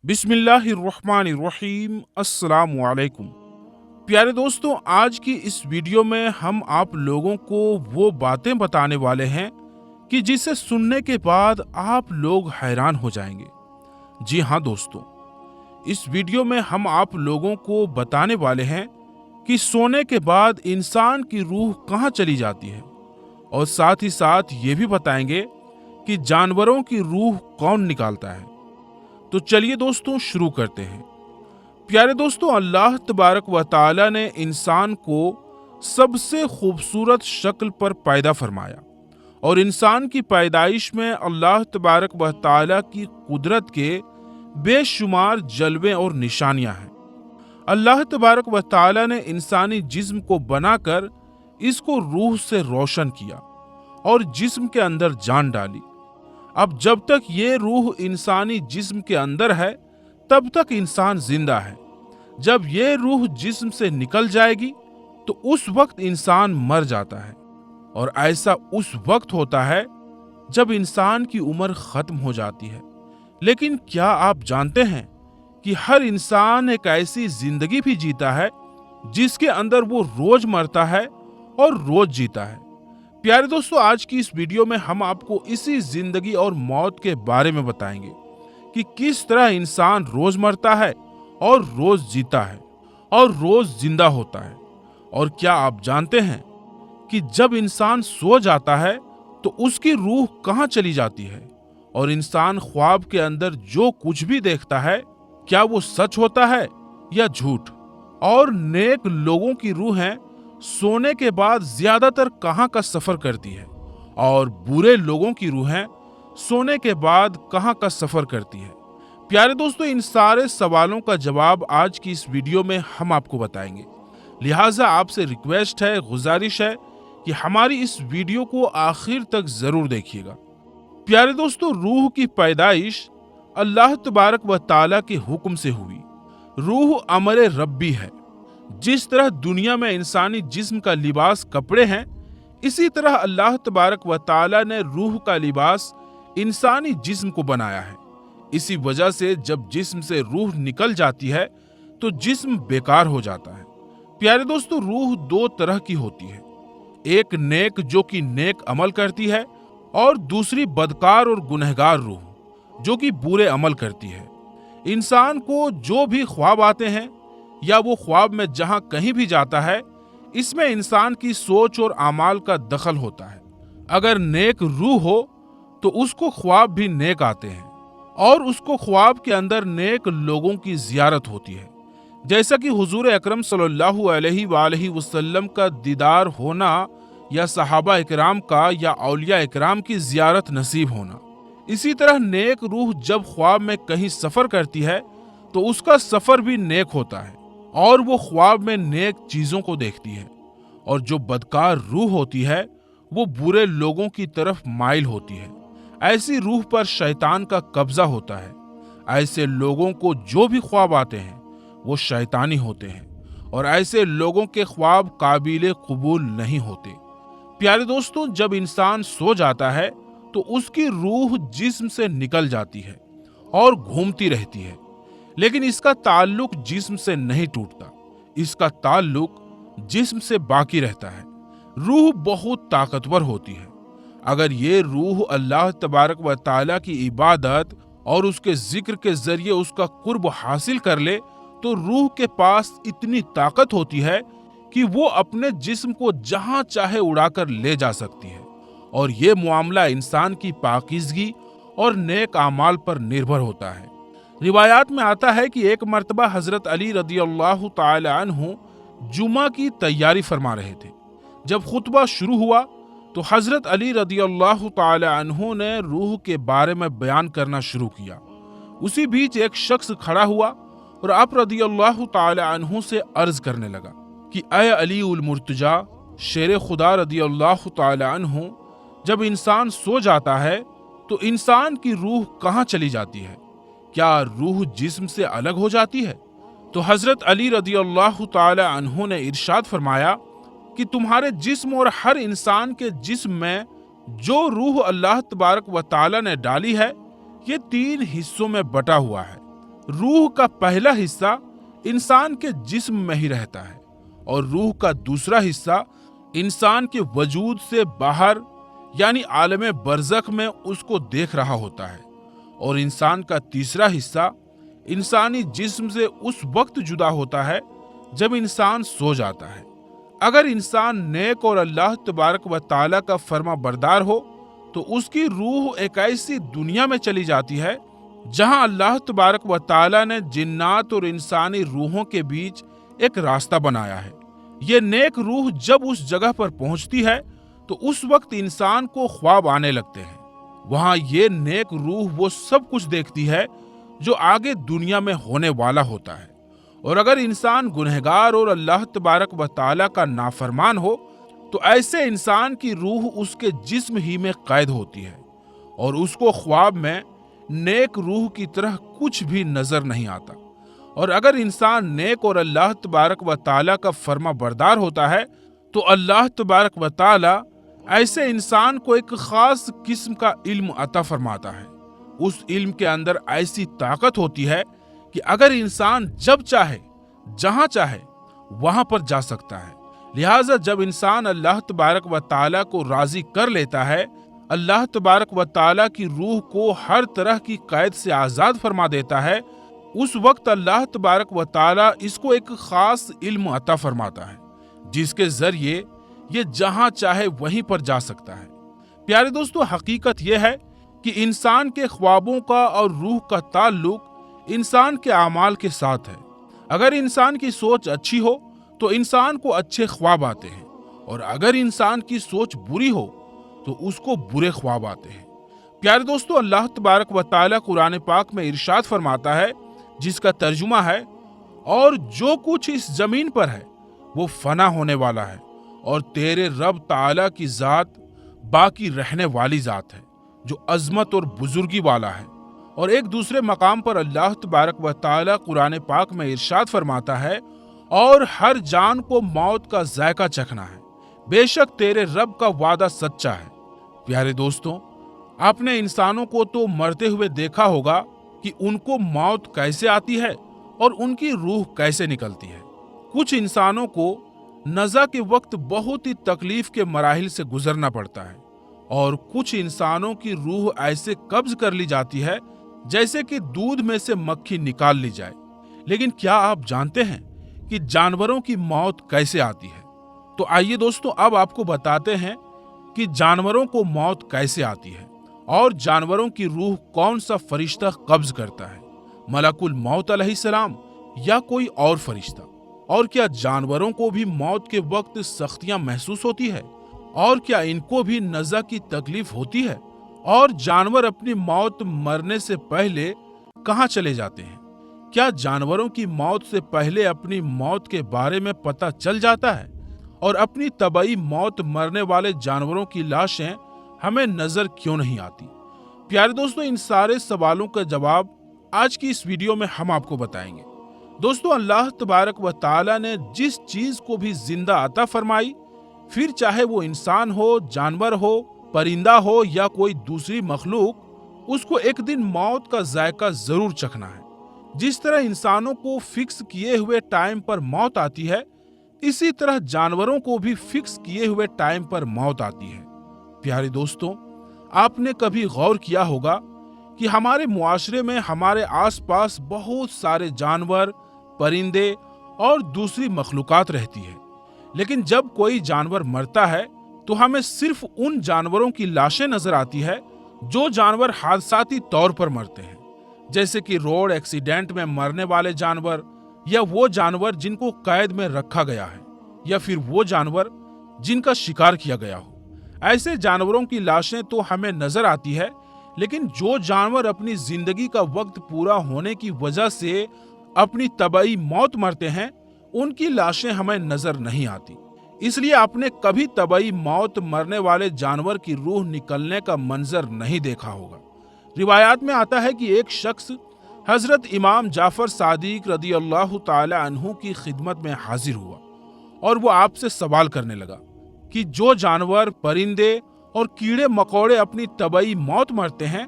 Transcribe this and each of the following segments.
बिस्मिल्लाहिर्रहमानिर्रहीम। अस्सलामु अलैकुम। प्यारे दोस्तों, आज की इस वीडियो में हम आप लोगों को वो बातें बताने वाले हैं कि जिसे सुनने के बाद आप लोग हैरान हो जाएंगे। जी हाँ दोस्तों, इस वीडियो में हम आप लोगों को बताने वाले हैं कि सोने के बाद इंसान की रूह कहाँ चली जाती है, और साथ ही साथ ये भी बताएंगे कि जानवरों की रूह कौन निकालता है। तो चलिए दोस्तों शुरू करते हैं। प्यारे दोस्तों, अल्लाह तबारक व तआला ने इंसान को सबसे खूबसूरत शक्ल पर पैदा फरमाया, और इंसान की पैदाइश में अल्लाह तबारक व तआला की कुदरत के बेशुमार जलवे और निशानियां हैं। अल्लाह तबारक व तआला ने इंसानी जिस्म को बनाकर इसको रूह से रोशन किया और जिस्म के अंदर जान डाली। अब जब तक ये रूह इंसानी जिस्म के अंदर है तब तक इंसान जिंदा है। जब ये रूह जिस्म से निकल जाएगी तो उस वक्त इंसान मर जाता है, और ऐसा उस वक्त होता है जब इंसान की उम्र खत्म हो जाती है। लेकिन क्या आप जानते हैं कि हर इंसान एक ऐसी जिंदगी भी जीता है जिसके अंदर वो रोज मरता है और रोज जीता है। प्यारे दोस्तों, आज की इस वीडियो में हम आपको इसी जिंदगी और मौत के बारे में बताएंगे कि किस तरह इंसान रोज मरता है और रोज जीता है और रोज जिंदा होता है। और क्या आप जानते हैं कि जब इंसान सो जाता है तो उसकी रूह कहाँ चली जाती है, और इंसान ख्वाब के अंदर जो कुछ भी देखता है क्या वो सच होता है या झूठ। और नेक लोगों की रूहें सोने के बाद ज्यादातर कहाँ का सफर करती है, और बुरे लोगों की रूहें सोने के बाद कहाँ का सफर करती है। प्यारे दोस्तों, इन सारे सवालों का जवाब आज की इस वीडियो में हम आपको बताएंगे। लिहाजा आपसे रिक्वेस्ट है, गुजारिश है कि हमारी इस वीडियो को आखिर तक जरूर देखिएगा। प्यारे दोस्तों, रूह की पैदाइश अल्लाह तबारक व तआला के हुक्म से हुई। रूह अमर रब्बी है। जिस तरह दुनिया में इंसानी जिस्म का लिबास कपड़े हैं, इसी तरह अल्लाह तबारक व तआला ने रूह का लिबास इंसानी जिस्म को बनाया है। इसी वजह से जब जिस्म से रूह निकल जाती है तो जिस्म बेकार हो जाता है। प्यारे दोस्तों, रूह दो तरह की होती है। एक नेक जो कि नेक अमल करती है, और दूसरी बदकार और गुनहगार रूह जो कि बुरे अमल करती है। इंसान को जो भी ख्वाब आते हैं या वो ख्वाब में जहां कहीं भी जाता है, इसमें इंसान की सोच और आमाल का दखल होता है। अगर नेक रूह हो तो उसको ख्वाब भी नेक आते हैं, और उसको ख्वाब के अंदर नेक लोगों की जियारत होती है, जैसा कि हुजूर अकरम सल्लल्लाहु अलैहि वसल्लम का दीदार होना, या सहाबा इकराम का या औलिया इकराम की जियारत नसीब होना। इसी तरह नेक रूह जब ख्वाब में कहीं सफर करती है तो उसका सफर भी नेक होता है, और वो ख्वाब में नेक चीजों को देखती है। और जो बदकार रूह होती है वो बुरे लोगों की तरफ माइल होती है। ऐसी रूह पर शैतान का कब्जा होता है। ऐसे लोगों को जो भी ख्वाब आते हैं वो शैतानी होते हैं, और ऐसे लोगों के ख्वाब काबिल कबूल नहीं होते। प्यारे दोस्तों, जब इंसान सो जाता है तो उसकी रूह जिस्म से निकल जाती है और घूमती रहती है, लेकिन इसका ताल्लुक जिस्म से नहीं टूटता। इसका ताल्लुक जिस्म से बाकी रहता है। रूह बहुत ताकतवर होती है। अगर ये रूह अल्लाह तबारक व तआला की इबादत और उसके जिक्र के जरिए उसका कुर्ब हासिल कर ले तो रूह के पास इतनी ताकत होती है कि वो अपने जिस्म को जहां चाहे उड़ाकर ले जा सकती है। और ये मामला इंसान की पाकीज़गी और नेक आमाल पर निर्भर होता है। रिवायात में आता है कि एक मर्तबा हजरत अली रदियल्लाहु ताला अन्हु जुमा की तैयारी फरमा रहे थे। जब खुतबा शुरू हुआ तो हजरत अली रदियल्लाहु ताला अन्हु ने रूह के बारे में बयान करना शुरू किया। उसी बीच एक शख्स खड़ा हुआ और आप रदियल्लाहु ताला अन्हु से अर्ज करने लगा कि अय अली उल मुर्तजा, शेर खुदा रदियल्लाहु ताला अन्हु, जब इंसान सो जाता है तो इंसान की रूह कहाँ चली जाती है? क्या रूह जिस्म से अलग हो जाती है? तो हजरत अली रदियल्लाहु ताला अन्हु ने इरशाद फरमाया कि तुम्हारे जिस्म और हर इंसान के जिस्म में जो रूह अल्लाह तबारक व तआला ने डाली है, ये 3 हिस्सों में बटा हुआ है। रूह का पहला हिस्सा इंसान के जिस्म में ही रहता है और रूह का दूसरा हिस्सा इंसान के वजूद से बाहर यानी आलम बरज़ख में उसको देख रहा होता है और इंसान का तीसरा हिस्सा इंसानी जिस्म से उस वक्त जुदा होता है जब इंसान सो जाता है। अगर इंसान नेक और अल्लाह तबारक व ताला का फर्मा बरदार हो तो उसकी रूह एक ऐसी दुनिया में चली जाती है जहां अल्लाह तबारक व ताला ने जिन्नात और इंसानी रूहों के बीच एक रास्ता बनाया है। ये नेक रूह जब उस जगह पर पहुंचती है तो उस वक्त इंसान को ख्वाब आने लगते हैं। वहां ये नेक रूह वो सब कुछ देखती है जो आगे दुनिया में होने वाला होता है। और अगर इंसान गुनहगार और अल्लाह तबारक व ताला का नाफरमान हो तो ऐसे इंसान की रूह उसके जिस्म ही में कैद होती है और उसको ख्वाब में नेक रूह की तरह कुछ भी नजर नहीं आता। और अगर इंसान नेक और अल्लाह तबारक व ताला का फर्मा बरदार होता है तो अल्लाह तबारक व ताला ऐसे इंसान को एक खास किस्म का इल्म अता फरमाता है। उस इल्म के अंदर ऐसी ताकत होती है कि अगर इंसान जब चाहे जहां चाहे वहां पर जा सकता है। लिहाजा जब इंसान अल्लाह तबारक व ताला को राजी कर लेता है, अल्लाह तबारक व ताला की रूह को हर तरह की कैद से आजाद फरमा देता है, उस वक्त अल्लाह तबारक व ताला इसको एक खास इल्म अता फरमाता है जिसके जरिए ये जहां चाहे वहीं पर जा सकता है। प्यारे दोस्तों, हकीकत यह है कि इंसान के ख्वाबों का और रूह का ताल्लुक इंसान के अमाल के साथ है। अगर इंसान की सोच अच्छी हो तो इंसान को अच्छे ख्वाब आते हैं और अगर इंसान की सोच बुरी हो तो उसको बुरे ख्वाब आते हैं। प्यारे दोस्तों, अल्लाह तबारक व ताला कुरान पाक में इरशाद फरमाता है जिसका तर्जुमा है, और जो कुछ इस जमीन पर है वो फना होने वाला है और तेरे रब ताला की जात बाकी रहने वाली जात है जो अजमत और बुजुर्गी वाला है। और एक दूसरे मकाम पर अल्लाह तबारक व ताला कुरान पाक में इरशाद फरमाता है, और हर जान को मौत का जायका चखना है, बेशक तेरे रब का वादा सच्चा है। प्यारे दोस्तों, आपने इंसानों को तो मरते हुए देखा होगा कि उनको मौत कैसे आती है और उनकी रूह कैसे निकलती है। कुछ इंसानों को नज़ा के वक्त बहुत ही तकलीफ के मराहिल से गुजरना पड़ता है और कुछ इंसानों की रूह ऐसे कब्ज कर ली जाती है जैसे कि दूध में से मक्खी निकाल ली जाए। लेकिन क्या आप जानते हैं कि जानवरों की मौत कैसे आती है? तो आइए दोस्तों, अब आपको बताते हैं कि जानवरों को मौत कैसे आती है और जानवरों की रूह कौन सा फरिश्ता कब्ज करता है, मलकुल मौत अलैहिस्सलाम या कोई और फरिश्ता। और क्या जानवरों को भी मौत के वक्त सख्तियां महसूस होती है और क्या इनको भी नज़ा की तकलीफ होती है? और जानवर अपनी मौत मरने से पहले कहां चले जाते हैं? क्या जानवरों की मौत से पहले अपनी मौत के बारे में पता चल जाता है? और अपनी तबाई मौत मरने वाले जानवरों की लाशें हमें नजर क्यों नहीं आती? प्यारे दोस्तों, इन सारे सवालों का जवाब आज की इस वीडियो में हम आपको बताएंगे। दोस्तों, अल्लाह तबारक व ताला ने जिस चीज को भी जिंदा अता फरमाई, फिर चाहे वो इंसान हो, जानवर हो, परिंदा हो या कोई दूसरी मखलूक, उसको एक दिन मौत का जायका जरूर चखना है। जिस तरह इंसानों को फिक्स किए हुए टाइम पर मौत आती है, इसी तरह जानवरों को भी फिक्स किए हुए टाइम पर मौत आती है। प्यारे दोस्तों, आपने कभी गौर किया होगा कि हमारे मुआशरे में हमारे आसपास बहुत सारे जानवर, परिंदे और दूसरी मखलूकात रहती है, लेकिन जब कोई जानवर मरता है तो हमें सिर्फ उन जानवरों की लाशें नजर आती है जो जानवर हादसाती तौर पर मरते हैं, जैसे कि रोड एक्सीडेंट में मरने वाले जानवर, या वो जानवर जिनको कैद में रखा गया है, या फिर वो जानवर जिनका शिकार किया गया हो। ऐसे जानवरों की लाशें तो हमें नजर आती है, लेकिन जो जानवर अपनी जिंदगी का वक्त पूरा होने की वजह से अपनी तबाई मौत मरते हैं, उनकी लाशें हमें नजर नहीं आती। इसलिए आपने कभी तबाई मौत मरने वाले जानवर की रूह निकलने का मंजर नहीं देखा होगा। रिवायात में आता है कि एक शख्स हजरत इमाम जाफर सादिक रदी अल्लाह ताला अन्हु की खिदमत में हाजिर हुआ और वो आपसे सवाल करने लगा कि जो जानवर, परिंदे और कीड़े मकोड़े अपनी तबाई मौत मरते हैं,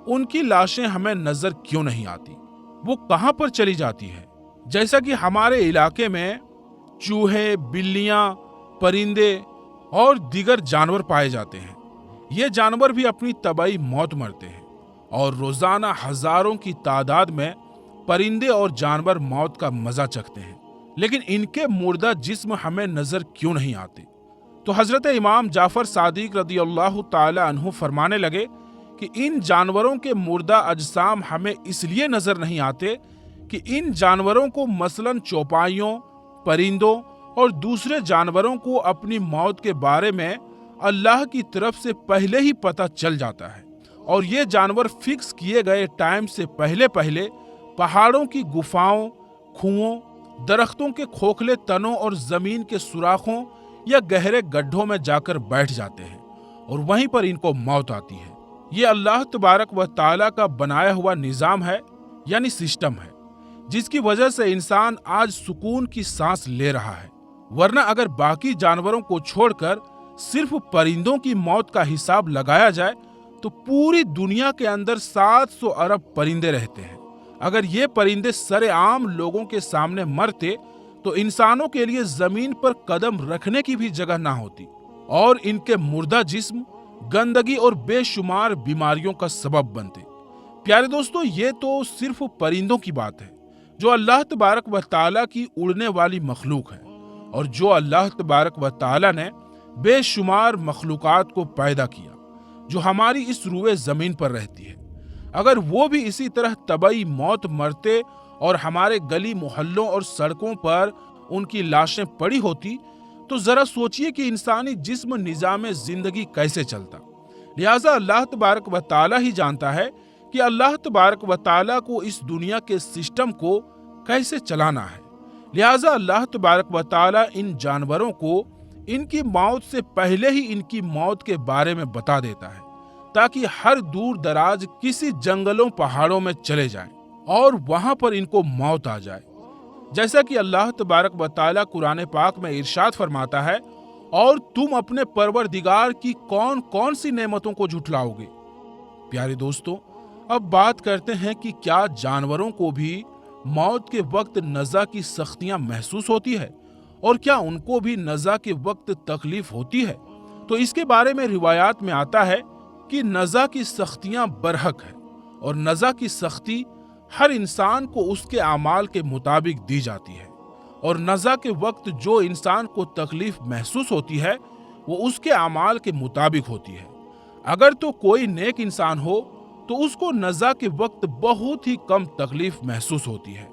उनकी लाशें हमें नजर क्यों नहीं आती? वो कहाँ पर चली जाती है। जैसा कि हमारे इलाके में चूहे, बिल्लियां, परिंदे और दीगर जानवर पाए जाते हैं। ये जानवर भी अपनी तबाही मौत मरते हैं और रोजाना हजारों की तादाद में परिंदे और जानवर मौत का मजा चखते हैं, लेकिन इनके मुर्दा जिस्म हमें नजर क्यों नहीं आते। तो हजरत इमाम जाफर सादिक रदी अल्लाह ताला अन्हु फरमाने लगे कि इन जानवरों के मुर्दा अजसाम हमें इसलिए नजर नहीं आते कि इन जानवरों को मसलन चौपाइयों, परिंदों और दूसरे जानवरों को अपनी मौत के बारे में अल्लाह की तरफ से पहले ही पता चल जाता है और ये जानवर फिक्स किए गए टाइम से पहले पहले पहाड़ों की गुफाओं, कुओं, दरख्तों के खोखले तनों और जमीन के सुराखों या गहरे गड्ढों में जाकर बैठ जाते हैं और वहीं पर इनको मौत आती है। ये अल्लाह तबारक व ताला का बनाया हुआ निजाम है, यानी सिस्टम है, जिसकी वजह से इंसान आज सुकून की सांस ले रहा है। वरना अगर बाकी जानवरों को छोड़कर सिर्फ परिंदों की मौत का हिसाब लगाया जाए तो पूरी दुनिया के अंदर 700 अरब परिंदे रहते हैं। अगर ये परिंदे सरेआम लोगों के सामने मरते तो इंसानों के लिए जमीन पर कदम रखने की भी जगह ना होती और इनके मुर्दा जिस्म गंदगी और बेशुमार बीमारियों का सबब बनते। प्यारे दोस्तों, ये तो सिर्फ परिंदों की बात है जो अल्लाह तबारक व ताला की उड़ने वाली मखलूक है और जो अल्लाह तबारक व ताला ने बेशुमार मखलूकात को पैदा किया जो हमारी इस रूए जमीन पर रहती है। अगर वो भी इसी तरह तबाही मौत मरते और हमारे गली मोहल्लों और सड़कों पर उनकी लाशें पड़ी होती तो जरा सोचिए कि इंसानी जिस्म निजाम जिंदगी कैसे चलता। लिहाजा अल्लाह तबारक व ताला ही जानता है कि अल्लाह तबारक व ताला को इस दुनिया के सिस्टम को कैसे चलाना है। लिहाजा अल्लाह तबारक व ताला इन जानवरों को इनकी मौत से पहले ही इनकी मौत के बारे में बता देता है ताकि हर दूर दराज किसी जंगलों पहाड़ों में चले जाएं और वहां पर इनको मौत आ जाए। जैसा कि अल्लाह तबारक व ताला कुरान पाक में इरशाद फरमाता है, और तुम अपने परवरदिगार की कौन कौन सी नेमतों को झुठलाओगे। प्यारे दोस्तों, अब बात करते हैं कि क्या जानवरों को भी मौत के वक्त नज़ा की सख्तियां महसूस होती है और क्या उनको भी नज़ा के वक्त तकलीफ होती है। तो इसके बारे में रिवायात में आता है कि नज़ा की सख्तियां बरहक है और नज़ा की सख्ती हर इंसान को उसके आमाल के मुताबिक दी जाती है और नज़ा के वक्त जो इंसान को तकलीफ महसूस होती है वो उसके आमाल के मुताबिक होती है। अगर तो कोई नेक इंसान हो तो उसको नज़ा के वक्त बहुत ही कम तकलीफ महसूस होती है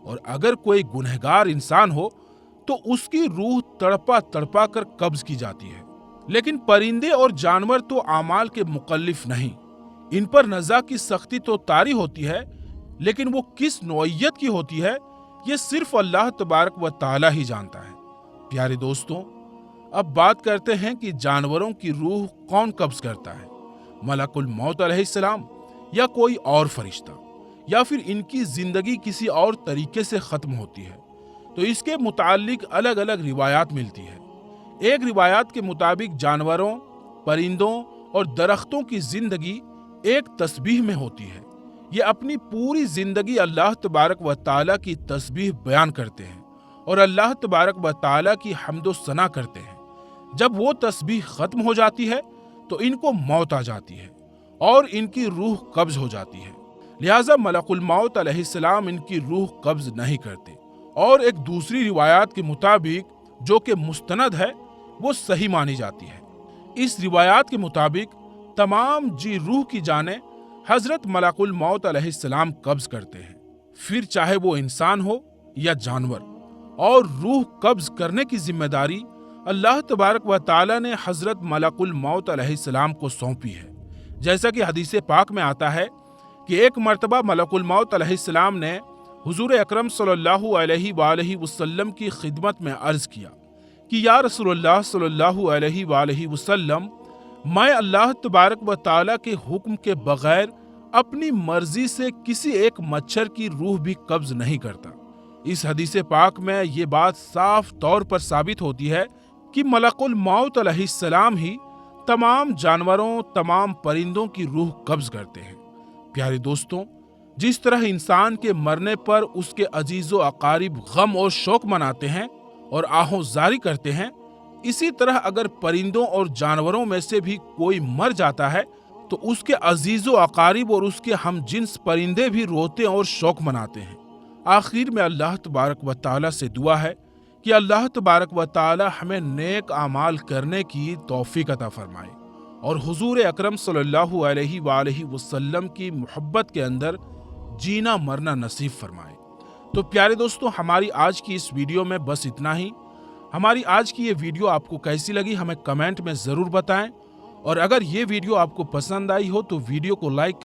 और अगर कोई गुनहगार इंसान हो तो उसकी रूह तड़पा तड़पा कर कब्ज की जाती है। लेकिन परिंदे और जानवर तो आमाल के मुकल्लिफ नहीं, इन पर नज़ा की सख्ती तो तारी होती है, लेकिन वो किस नौइयत की होती है ये सिर्फ अल्लाह तबारक व ताला ही जानता है। प्यारे दोस्तों, अब बात करते हैं कि जानवरों की रूह कौन कब्ज करता है, मलकुल मौत अलैहिस्सलाम या कोई और फरिश्ता, या फिर इनकी जिंदगी किसी और तरीके से खत्म होती है। तो इसके मुतालिक अलग अलग रिवायात मिलती है। एक रिवायात के मुताबिक जानवरों, परिंदों और दरख्तों की जिंदगी एक तस्बीह में होती है। ये अपनी पूरी जिंदगी अल्लाह तबारक व ताला की तस्बीह बयान करते हैं और अल्लाह तबारक व ताला की हम्दो सना करते हैं। जब वो तस्बीह खत्म हो जाती है तो इनको मौत आ जाती है और इनकी रूह कब्ज हो जाती है। लिहाजा मलकुल मौत अलैहिस्सलाम इनकी रूह कब्ज नहीं करते। और एक दूसरी रिवायात के मुताबिक जो कि मुस्तनद है वो सही मानी जाती है। इस रिवायात के मुताबिक तमाम जी रूह की जाने हजरत मलकुल मौत अलैहिस्सलाम कब्ज करते हैं, फिर चाहे वो इंसान हो या जानवर। और रूह कब्ज करने की जिम्मेदारी अल्लाह तबारक व ताला ने हजरत मलकुल मौत अलैहिस्सलाम को सौंपी है। जैसा कि हदीस पाक में आता है कि एक मर्तबा मलकुल मौत अलैहिस्सलाम ने हुजूर अकरम सल्लल्लाहु अलैहि वसल्लम की खिदमत में अर्ज किया कि या रसूलुल्लाह सल्लल्लाहु अलैहि वसल्लम, मैं अल्लाह तबारक व ताला के हुक्म के बगैर अपनी मर्जी से किसी एक मच्छर की रूह भी कब्ज नहीं करता। इस हदीस पाक में ये बात साफ तौर पर साबित होती है कि मलकुल मौत अलैहिस्सलाम ही तमाम जानवरों, तमाम परिंदों की रूह कब्ज करते हैं। प्यारे दोस्तों, जिस तरह इंसान के मरने पर उसके अजीजो अकारिब गम और शोक मनाते हैं और आहोजारी करते हैं, इसी तरह अगर परिंदों और जानवरों में से भी कोई मर जाता है तो उसके अजीजो अकारिब और उसके हमजिन्स परिंदे भी रोते और शोक मनाते हैं। आखिर में अल्लाह तबारक व तआला से दुआ है कि अल्लाह तबारक व तआला हमें नेक आमाल करने की तौफीक अता फरमाए और हुजूर अकरम सल्लल्लाहु अलैहि वसल्लम की मोहब्बत के अंदर जीना मरना नसीब फरमाए। तो प्यारे दोस्तों, हमारी आज की इस वीडियो में बस इतना ही। हमारी आज की ये वीडियो आपको कैसी लगी हमें कमेंट में ज़रूर बताएं, और अगर ये वीडियो आपको पसंद आई हो तो वीडियो को लाइक